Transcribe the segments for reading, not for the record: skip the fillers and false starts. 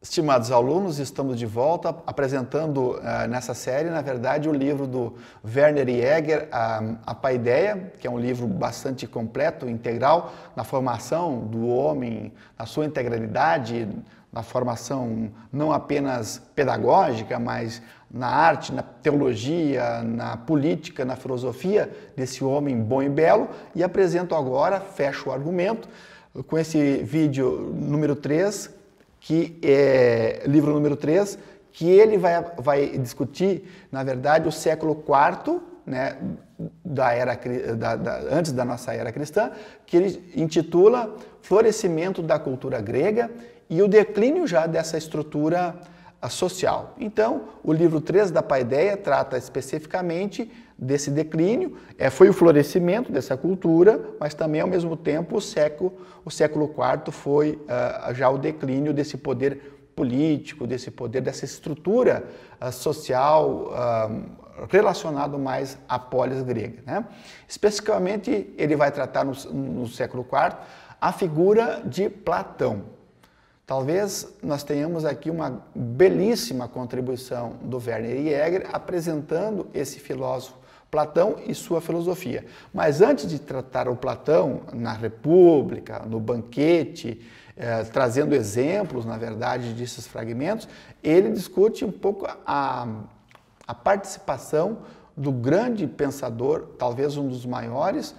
Estimados alunos, estamos de volta apresentando nessa série, na verdade, o livro do Werner Jäger, A Paideia, que é um livro bastante completo, integral, na formação do homem, na sua integralidade, na formação não apenas pedagógica, mas na arte, na teologia, na política, na filosofia desse homem bom e belo. E apresento agora, fecho o argumento, com esse vídeo número 3, que é livro número 3, que ele vai discutir, na verdade, o século IV, né, antes da nossa era cristã, que ele intitula Florescimento da Cultura Grega e o declínio já dessa estrutura social. Então, o livro 3 da Paideia trata especificamente desse declínio, foi o florescimento dessa cultura, mas também, ao mesmo tempo, o século IV foi já o declínio desse poder político, desse poder, dessa estrutura social relacionado mais à polis grega, né? Especificamente, ele vai tratar no século IV a figura de Platão. Talvez nós tenhamos aqui uma belíssima contribuição do Werner Jäger apresentando esse filósofo Platão e sua filosofia. Mas antes de tratar o Platão na República, no Banquete, trazendo exemplos, na verdade, desses fragmentos, ele discute um pouco a participação do grande pensador, talvez um dos maiores,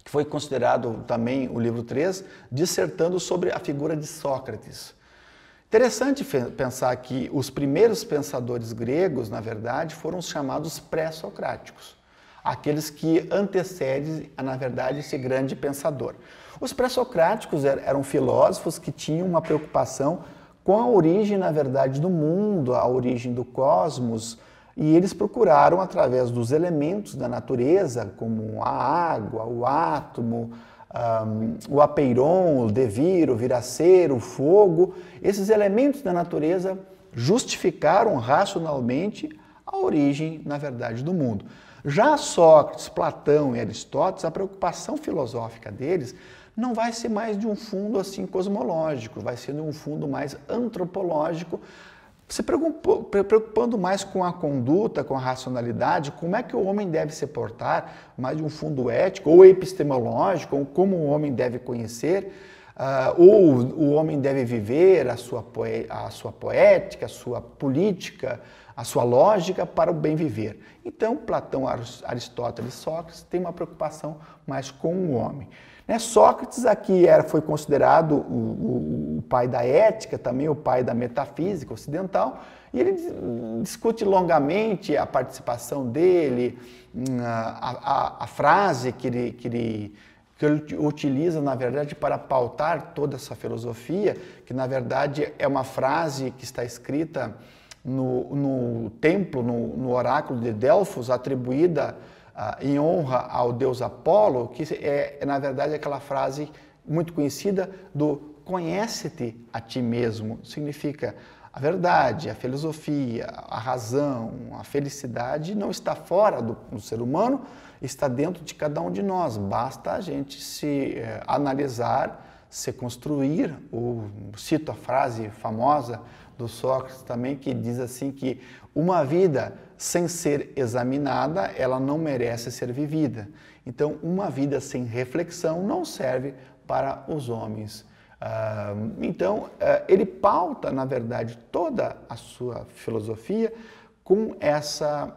que foi considerado também o livro 3, dissertando sobre a figura de Sócrates. Interessante pensar que os primeiros pensadores gregos, na verdade, foram os chamados pré-socráticos, aqueles que antecedem, na verdade, esse grande pensador. Os pré-socráticos eram filósofos que tinham uma preocupação com a origem, na verdade, do mundo, a origem do cosmos, e eles procuraram, através dos elementos da natureza, como a água, o átomo, o apeiron, o devir, o viraceiro, o fogo, esses elementos da natureza justificaram racionalmente a origem, na verdade, do mundo. Já Sócrates, Platão e Aristóteles, a preocupação filosófica deles não vai ser mais de um fundo assim cosmológico, vai ser de um fundo mais antropológico, se preocupando mais com a conduta, com a racionalidade, como é que o homem deve se portar, mais de um fundo ético ou epistemológico, ou como o homem deve conhecer, ou o homem deve viver a sua poética, a sua política, a sua lógica para o bem viver. Então, Platão, Aristóteles e Sócrates têm uma preocupação mais com o homem. Sócrates aqui foi considerado o pai da ética, também o pai da metafísica ocidental, e ele discute longamente a participação dele, a frase que ele utiliza, na verdade, para pautar toda essa filosofia, que, na verdade, é uma frase que está escrita no templo, no oráculo de Delfos, atribuída em honra ao deus Apolo, que na verdade, aquela frase muito conhecida do conhece-te a ti mesmo. Significa a verdade, a filosofia, a razão, a felicidade não está fora do ser humano, está dentro de cada um de nós. Basta a gente se analisar, se construir. Cito a frase famosa do Sócrates também, que diz assim que uma vida sem ser examinada, ela não merece ser vivida. Então, uma vida sem reflexão não serve para os homens. Então, ele pauta, na verdade, toda a sua filosofia com essa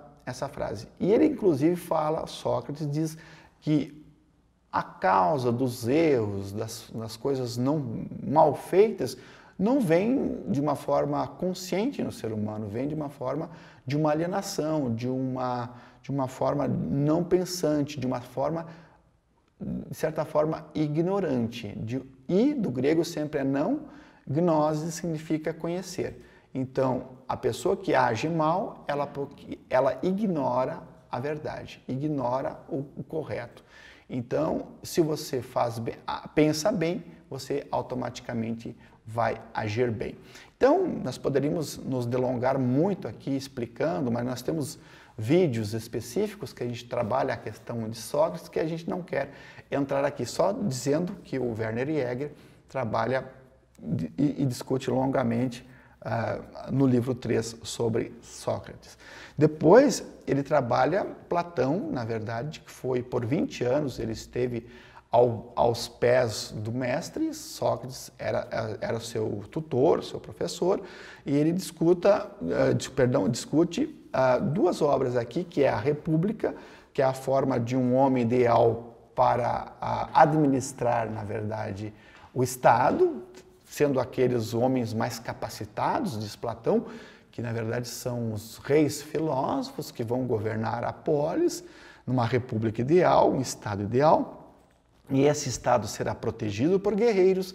frase. E ele, inclusive, Sócrates diz que a causa dos erros, das coisas não mal feitas, não vem de uma forma consciente no ser humano, vem de uma forma de uma alienação, de uma forma não pensante, de uma forma, de certa forma, ignorante. E do grego sempre é não, gnose significa conhecer. Então, a pessoa que age mal, ela ignora a verdade, ignora o correto. Então, se você pensa bem, você automaticamente vai agir bem. Então, nós poderíamos nos delongar muito aqui explicando, mas nós temos vídeos específicos que a gente trabalha a questão de Sócrates, que a gente não quer entrar aqui, só dizendo que o Werner Jäger trabalha e discute longamente no livro 3 sobre Sócrates. Depois, ele trabalha Platão, na verdade, que foi por 20 anos, ele esteve aos pés do mestre. Sócrates era o seu tutor, seu professor, e ele discute duas obras aqui, que é a República, que é a forma de um homem ideal para administrar, na verdade, o Estado, sendo aqueles homens mais capacitados, diz Platão, que na verdade são os reis filósofos que vão governar a polis, numa república ideal, um Estado ideal. E esse Estado será protegido por guerreiros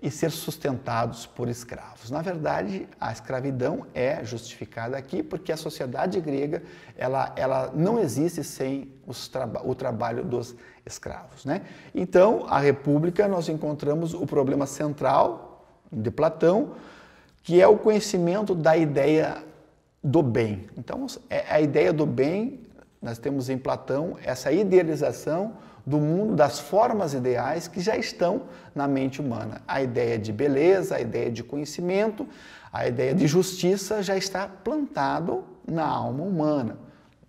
e ser sustentados por escravos. Na verdade, a escravidão é justificada aqui porque a sociedade grega ela não existe sem o trabalho dos escravos, né? Então, a República, nós encontramos o problema central de Platão, que é o conhecimento da ideia do bem. Então, a ideia do bem, nós temos em Platão essa idealização do mundo, das formas ideais que já estão na mente humana. A ideia de beleza, a ideia de conhecimento, a ideia de justiça já está plantado na alma humana.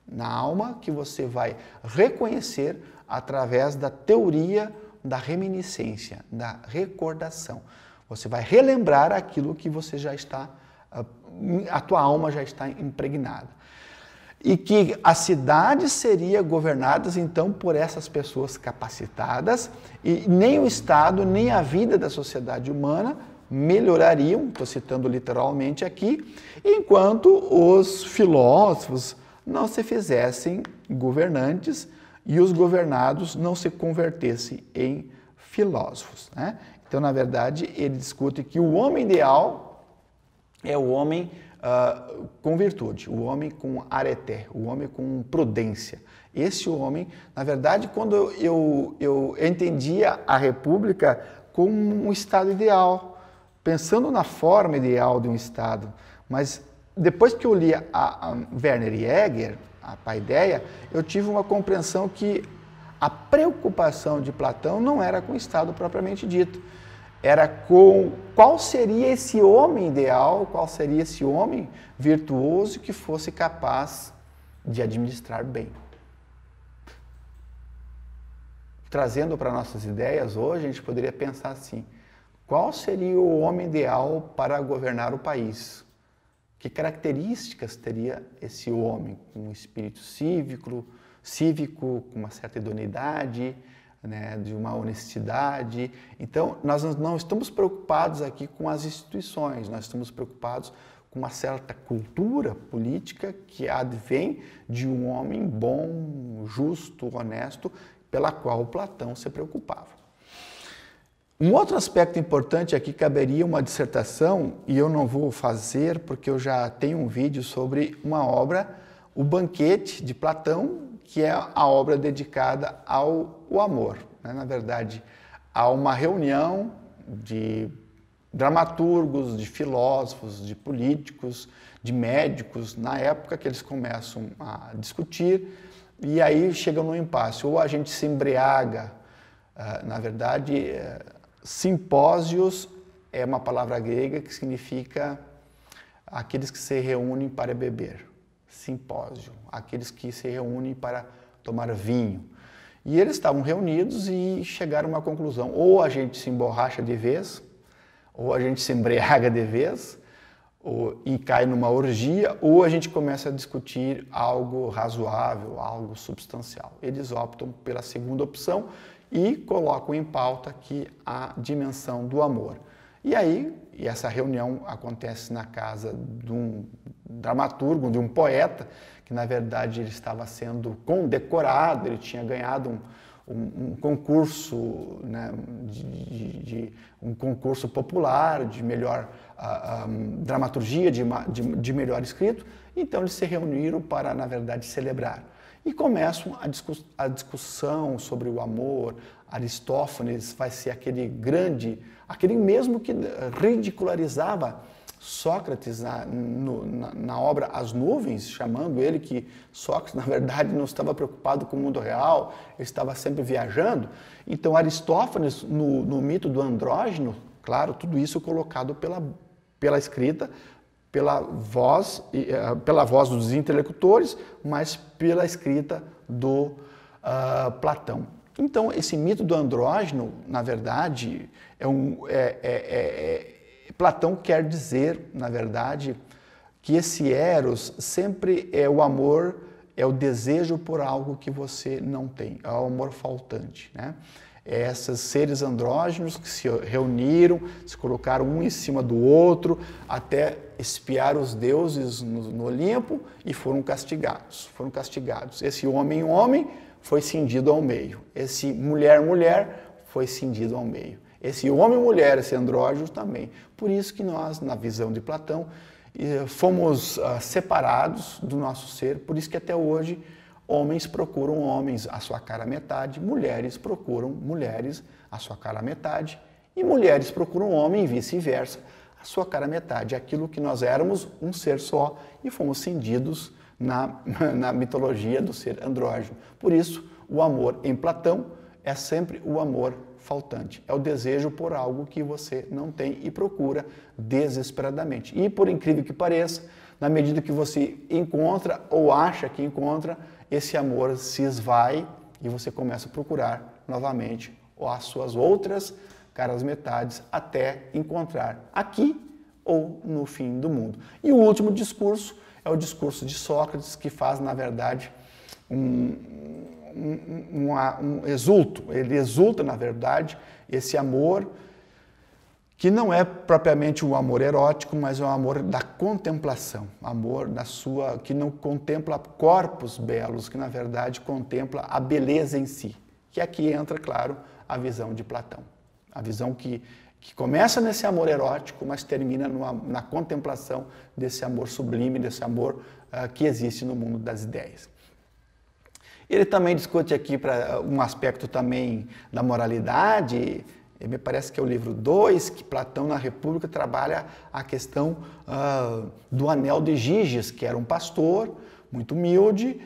Na alma que você vai reconhecer através da teoria da reminiscência, da recordação. Você vai relembrar aquilo que você já está, a tua alma já está impregnada. E que as cidades seriam governadas, então, por essas pessoas capacitadas, e nem o Estado, nem a vida da sociedade humana melhorariam, estou citando literalmente aqui, enquanto os filósofos não se fizessem governantes e os governados não se convertessem em filósofos, né? Então, na verdade, ele discute que o homem ideal é o homem com virtude, o homem com areté, o homem com prudência. Esse homem, na verdade, quando eu entendia a República como um Estado ideal, pensando na forma ideal de um Estado, mas depois que eu li a Werner Jäger, a Paideia, eu tive uma compreensão que a preocupação de Platão não era com o Estado propriamente dito, era com qual seria esse homem ideal, qual seria esse homem virtuoso que fosse capaz de administrar bem. Trazendo para nossas ideias hoje, a gente poderia pensar assim: qual seria o homem ideal para governar o país? Que características teria esse homem? Com um espírito cívico, com uma certa idoneidade, né, de uma honestidade. Então, nós não estamos preocupados aqui com as instituições, nós estamos preocupados com uma certa cultura política que advém de um homem bom, justo, honesto, pela qual Platão se preocupava. Um outro aspecto importante aqui caberia uma dissertação, e eu não vou fazer porque eu já tenho um vídeo sobre uma obra, O Banquete de Platão, que é a obra dedicada ao amor. Na verdade, há uma reunião de dramaturgos, de filósofos, de políticos, de médicos, na época que eles começam a discutir, e aí chegam no impasse. Ou a gente se embriaga, na verdade, simpósios é uma palavra grega que significa aqueles que se reúnem para beber. Simpósio, aqueles que se reúnem para tomar vinho. E eles estavam reunidos e chegaram a uma conclusão: ou a gente se emborracha de vez, ou a gente se embriaga de vez, e cai numa orgia, ou a gente começa a discutir algo razoável, algo substancial. Eles optam pela segunda opção e colocam em pauta aqui a dimensão do amor. E aí, essa reunião acontece na casa de um dramaturgo, de um poeta, que na verdade ele estava sendo condecorado, ele tinha ganhado um concurso, né, um concurso popular de melhor dramaturgia, de melhor escrito. Então eles se reuniram para, na verdade, celebrar. E começam a discussão sobre o amor. Aristófanes vai ser aquele mesmo que ridicularizava Sócrates na obra As Nuvens, chamando ele que Sócrates, na verdade, não estava preocupado com o mundo real, ele estava sempre viajando. Então, Aristófanes, no mito do andrógeno, Claro, tudo isso colocado pela escrita, pela voz dos interlocutores, mas pela escrita do Platão. Então, esse mito do andrógeno, na verdade, Platão quer dizer, na verdade, que esse eros sempre é o amor, é o desejo por algo que você não tem, é o amor faltante, né? Esses seres andrógenos que se reuniram, se colocaram um em cima do outro, até espiar os deuses no Olimpo e foram castigados. Esse homem foi cindido ao meio. Esse mulher foi cindido ao meio. Esse homem-mulher, esse andrógeno também. Por isso que nós, na visão de Platão, fomos separados do nosso ser, por isso que até hoje homens procuram homens a sua cara metade, mulheres procuram mulheres a sua cara metade, e mulheres procuram homem e vice-versa, a sua cara metade. Aquilo que nós éramos, um ser só, e fomos cindidos na mitologia do ser andrógeno. Por isso, o amor em Platão é sempre o amor faltante. É o desejo por algo que você não tem e procura desesperadamente. E, por incrível que pareça, na medida que você encontra ou acha que encontra, esse amor se esvai e você começa a procurar novamente as suas outras caras metades até encontrar aqui ou no fim do mundo. E o último discurso é o discurso de Sócrates, que faz, na verdade, ele exulta, na verdade, esse amor que não é propriamente um amor erótico, mas é um amor da contemplação, amor que não contempla corpos belos, que na verdade contempla a beleza em si. Que aqui entra, claro, a visão de Platão. A visão que começa nesse amor erótico, mas termina na contemplação desse amor sublime, desse amor que existe no mundo das ideias. Ele também discute aqui para um aspecto também da moralidade. Me parece que é o livro 2, que Platão, na República, trabalha a questão do anel de Giges, que era um pastor muito humilde,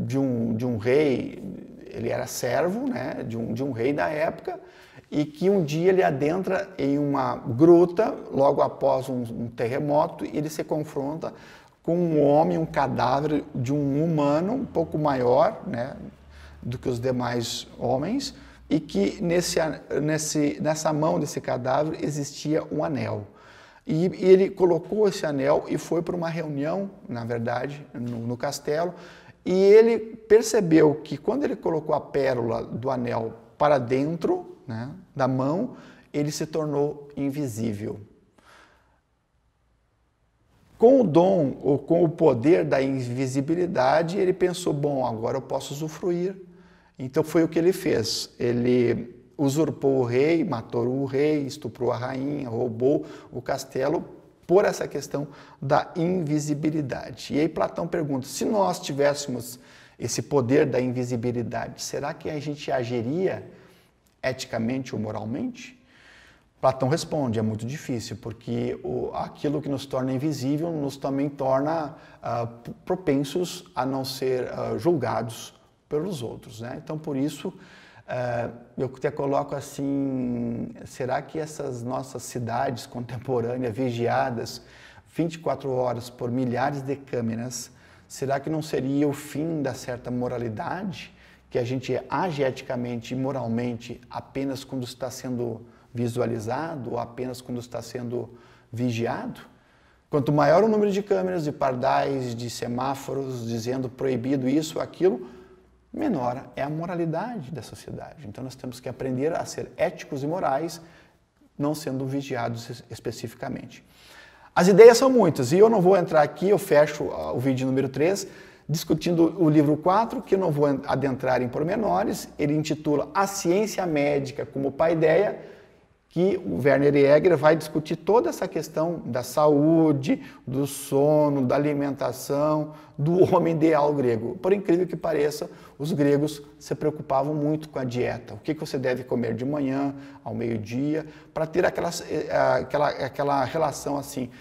de um rei, ele era servo, né, de um rei da época, e que um dia ele adentra em uma gruta, logo após um terremoto, e ele se confronta com um homem, um cadáver de um humano um pouco maior, né, do que os demais homens, e que nessa mão desse cadáver existia um anel. E ele colocou esse anel e foi para uma reunião, na verdade, no castelo, e ele percebeu que quando ele colocou a pérola do anel para dentro, né, da mão, ele se tornou invisível. Com o dom ou com o poder da invisibilidade, ele pensou, bom, agora eu posso usufruir. Então foi o que ele fez. Ele usurpou o rei, matou o rei, estuprou a rainha, roubou o castelo por essa questão da invisibilidade. E aí Platão pergunta, se nós tivéssemos esse poder da invisibilidade, será que a gente agiria eticamente ou moralmente? Platão responde, é muito difícil, porque aquilo que nos torna invisível nos também torna propensos a não ser julgados pelos outros, né? Então, por isso, eu até coloco assim, será que essas nossas cidades contemporâneas, vigiadas 24 horas por milhares de câmeras, será que não seria o fim da certa moralidade? Que a gente age eticamente e moralmente apenas quando está sendo visualizado ou apenas quando está sendo vigiado? Quanto maior o número de câmeras, de pardais, de semáforos dizendo proibido isso ou aquilo, menor é a moralidade da sociedade. Então nós temos que aprender a ser éticos e morais, não sendo vigiados especificamente. As ideias são muitas e eu não vou entrar aqui, eu fecho o vídeo número 3, discutindo o livro 4, que eu não vou adentrar em pormenores. Ele intitula A Ciência Médica como Paideia, que o Werner Jäger vai discutir toda essa questão da saúde, do sono, da alimentação, do homem ideal grego. Por incrível que pareça, os gregos se preocupavam muito com a dieta. O que você deve comer de manhã, ao meio-dia, para ter aquela relação assim,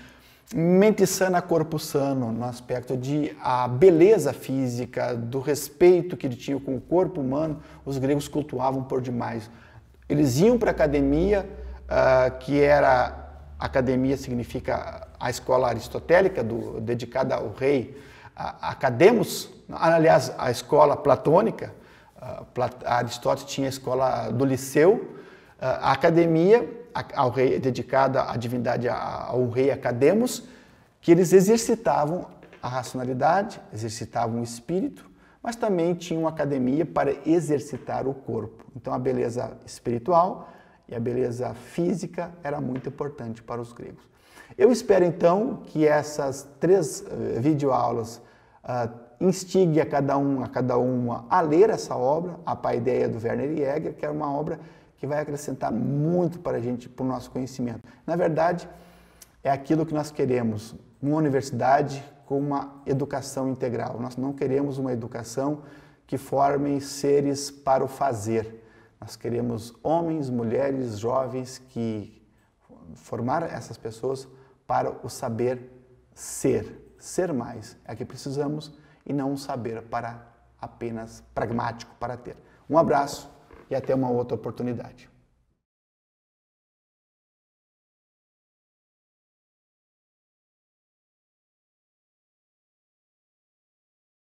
mente sana, corpo sano, no aspecto de a beleza física, do respeito que ele tinha com o corpo humano, os gregos cultuavam por demais. Eles iam para a academia que era academia, significa a escola aristotélica, dedicada ao rei Academos, aliás, a escola platônica. Aristóteles tinha a escola do Liceu, a academia ao rei, dedicada à divindade, ao rei Academos, que eles exercitavam a racionalidade, exercitavam o espírito, mas também tinham uma academia para exercitar o corpo. Então a beleza espiritual e a beleza física era muito importante para os gregos. Eu espero então que essas 3 videoaulas instigue a cada uma a ler essa obra, a Paideia do Werner Jäger, que é uma obra que vai acrescentar muito para a gente, para o nosso conhecimento. Na verdade, é aquilo que nós queremos, uma universidade com uma educação integral. Nós não queremos uma educação que forme seres para o fazer. Nós queremos homens, mulheres, jovens que formar essas pessoas para o saber ser. Ser mais é o que precisamos e não um saber para apenas pragmático para ter. Um abraço e até uma outra oportunidade.